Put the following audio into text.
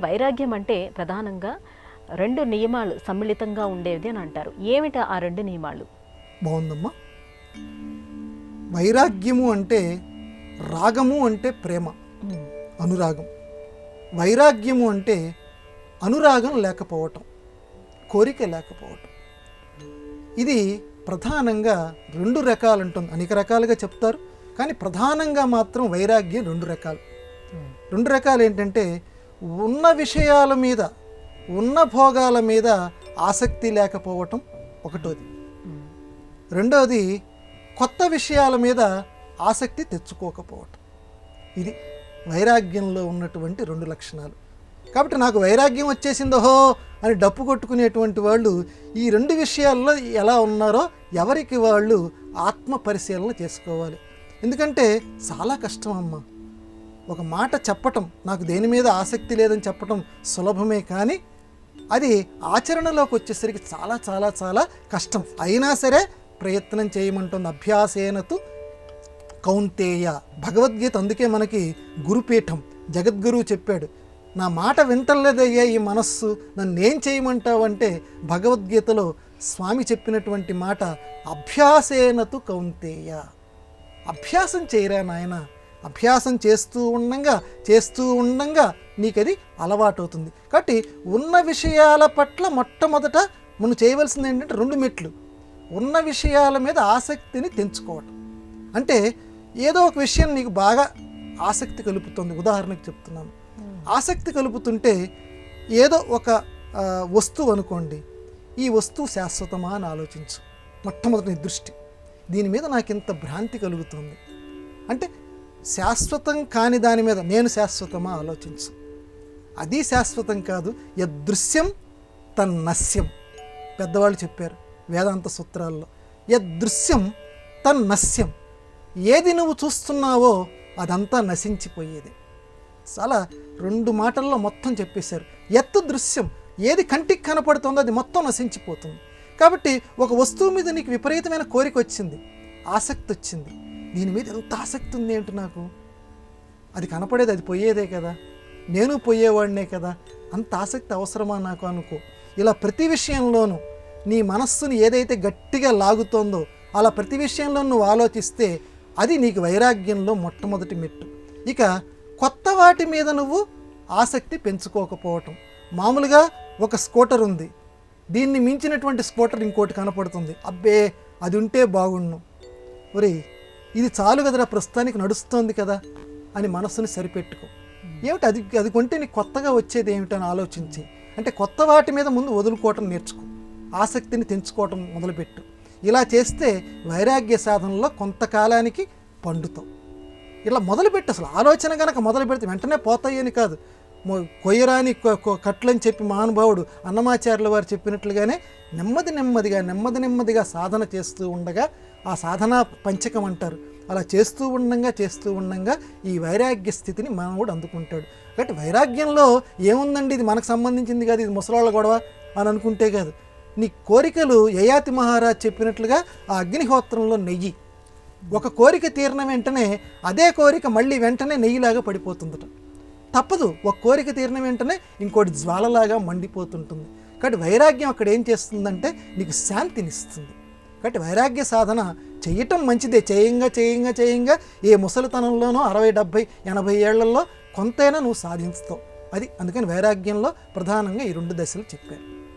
వైరాగ్యం అంటే ప్రధానంగా 2 నియమాలు సమ్మిళితంగా ఉండేది అని అంటారు. ఏమిటి ఆ 2 నియమాలు? బాగుందమ్మా. వైరాగ్యము అంటే రాగము అంటే ప్రేమ, అనురాగం. వైరాగ్యము అంటే అనురాగం లేకపోవటం, కోరిక లేకపోవటం. ఇది ప్రధానంగా 2 రకాలు ఉంటుంది. అనేక రకాలుగా చెప్తారు, కానీ ప్రధానంగా మాత్రం వైరాగ్యం 2 రకాలు. 2 రకాలు ఏంటంటే, ఉన్న విషయాల మీద, ఉన్న భోగాల మీద ఆసక్తి లేకపోవటం ఒకటోది. రెండోది కొత్త విషయాల మీద ఆసక్తి తెచ్చుకోకపోవటం. ఇది వైరాగ్యంలో ఉన్నటువంటి 2 లక్షణాలు. కాబట్టి నాకు వైరాగ్యం వచ్చేసిందోహో అని డప్పు కొట్టుకునేటువంటి వాళ్ళు ఈ 2 విషయాల్లో ఎలా ఉన్నారో ఎవరికి వాళ్ళు ఆత్మ పరిశీలన చేసుకోవాలి. ఎందుకంటే చాలా కష్టం అమ్మ. ఒక మాట చెప్పటం, నాకు దేని మీద ఆసక్తి లేదని చెప్పటం సులభమే, కానీ అది ఆచరణలోకి వచ్చేసరికి చాలా చాలా చాలా కష్టం. అయినా సరే ప్రయత్నం చేయమంటుంది. అభ్యాసేనతు కౌంతేయ. భగవద్గీత అందుకే మనకి గురుపీఠం. జగద్గురువు చెప్పాడు, నా మాట వింటలేదయ్యా ఈ మనస్సు, నన్ను ఏం చేయమంటావంటే భగవద్గీతలో స్వామి చెప్పినటువంటి మాట అభ్యాసేనతు కౌంతేయ. అభ్యాసం చేయరా నాయన. అభ్యాసం చేస్తూ ఉండంగా నీకది అలవాటు అవుతుంది. కాబట్టి ఉన్న విషయాల పట్ల మొట్టమొదట మనం చేయవలసింది ఏంటంటే 2 మెట్లు. ఉన్న విషయాల మీద ఆసక్తిని తెంచుకోవటం. అంటే ఏదో ఒక విషయం నీకు బాగా ఆసక్తి కలుపుతుంది. ఉదాహరణకు చెప్తున్నాను, ఆసక్తి కలుపుతుంటే ఏదో ఒక వస్తువు అనుకోండి, ఈ వస్తువు శాశ్వతమా అని ఆలోచించు. మొట్టమొదటి నీ దృష్టి దీని మీద నాకు ఇంత భ్రాంతి కలుగుతుంది అంటే శాశ్వతం కాని దాని మీద నేను శాశ్వతమా ఆలోచించు. అది శాశ్వతం కాదు. యదృశ్యం తన్నస్యం పెద్దవాళ్ళు చెప్పారు వేదాంత సూత్రాల్లో. యదృశ్యం తన్నస్యం. ఏది నువ్వు చూస్తున్నావో అదంతా నశించిపోయేది. చాలా 2 మాటల్లో మొత్తం చెప్పేశారు. యత్ దృశ్యం, ఏది కంటికి కనపడుతుందో అది మొత్తం నశించిపోతుంది. కాబట్టి ఒక వస్తువు మీద నీకు విపరీతమైన కోరిక వచ్చింది, ఆసక్తి వచ్చింది. దీని మీద ఎంత ఆసక్తి ఉంది ఏంటి నాకు, అది కనపడేది అది పోయేదే కదా, నేను పోయేవాడినే కదా, అంత ఆసక్తి అవసరమా నాకు అనుకో. ఇలా ప్రతి విషయంలోనూ నీ మనస్సుని ఏదైతే గట్టిగా లాగుతోందో అలా ప్రతి విషయంలో నువ్వు ఆలోచిస్తే అది నీకు వైరాగ్యంలో మొట్టమొదటి మెట్టు. ఇక కొత్త వాటి మీద నువ్వు ఆసక్తి పెంచుకోకపోవటం. మామూలుగా ఒక స్కూటర్ ఉంది, దీన్ని మించినటువంటి స్కూటర్ ఇంకోటి కనపడుతుంది, అబ్బే అది ఉంటే బాగుండు, ఒరే ఇది చాలు కదరా ప్రస్తుతానికి నడుస్తోంది కదా అని మనస్సుని సరిపెట్టుకో. ఏమిటి అది కొంటే నీకు కొత్తగా వచ్చేది ఏమిటని ఆలోచించి, అంటే కొత్త వాటి మీద ముందు వదులుకోవటం నేర్చుకో, ఆసక్తిని తెంచుకోవటం మొదలుపెట్టు. ఇలా చేస్తే వైరాగ్య సాధనలో కొంతకాలానికి పండుతావు. ఇలా మొదలుపెట్టు. అసలు ఆలోచన కనుక మొదలు పెడితే వెంటనే పోతాయని కాదు. కొయ్యరాని కట్లని చెప్పి మహానుభావుడు అన్నమాచార్యుల వారు చెప్పినట్లుగానే నెమ్మదిగా సాధన చేస్తూ ఉండగా, ఆ సాధనా పంచకం అంటారు, అలా చేస్తూ ఉండంగా ఈ వైరాగ్య స్థితిని మానవుడు అందుకుంటాడు. కాబట్టి వైరాగ్యంలో ఏముందండి, ఇది మనకు సంబంధించింది కాదు, ఇది ముసలాళ్ళ గొడవ అని అనుకుంటే కాదు. నీ కోరికలు యయాతి మహారాజ్ చెప్పినట్లుగా ఆ అగ్నిహోత్రంలో నెయ్యి. ఒక కోరిక తీరిన వెంటనే అదే కోరిక మళ్ళీ వెంటనే నెయ్యిలాగా పడిపోతుందట. తప్పదు, ఒక కోరిక తీరిన వెంటనే ఇంకోటి జ్వాలలాగా మండిపోతుంటుంది. కాబట్టి వైరాగ్యం అక్కడ ఏం చేస్తుందంటే నీకు శాంతినిస్తుంది. కాబట్టి వైరాగ్య సాధన చేయటం మంచిదే. చేయంగా ఏ ముసలితనంలోనో 60, 70, 80 ఏళ్లలో కొంతైనా నువ్వు సాధించుతావు. అది అందుకని వైరాగ్యంలో ప్రధానంగా ఈ 2 దశలు చెప్పారు.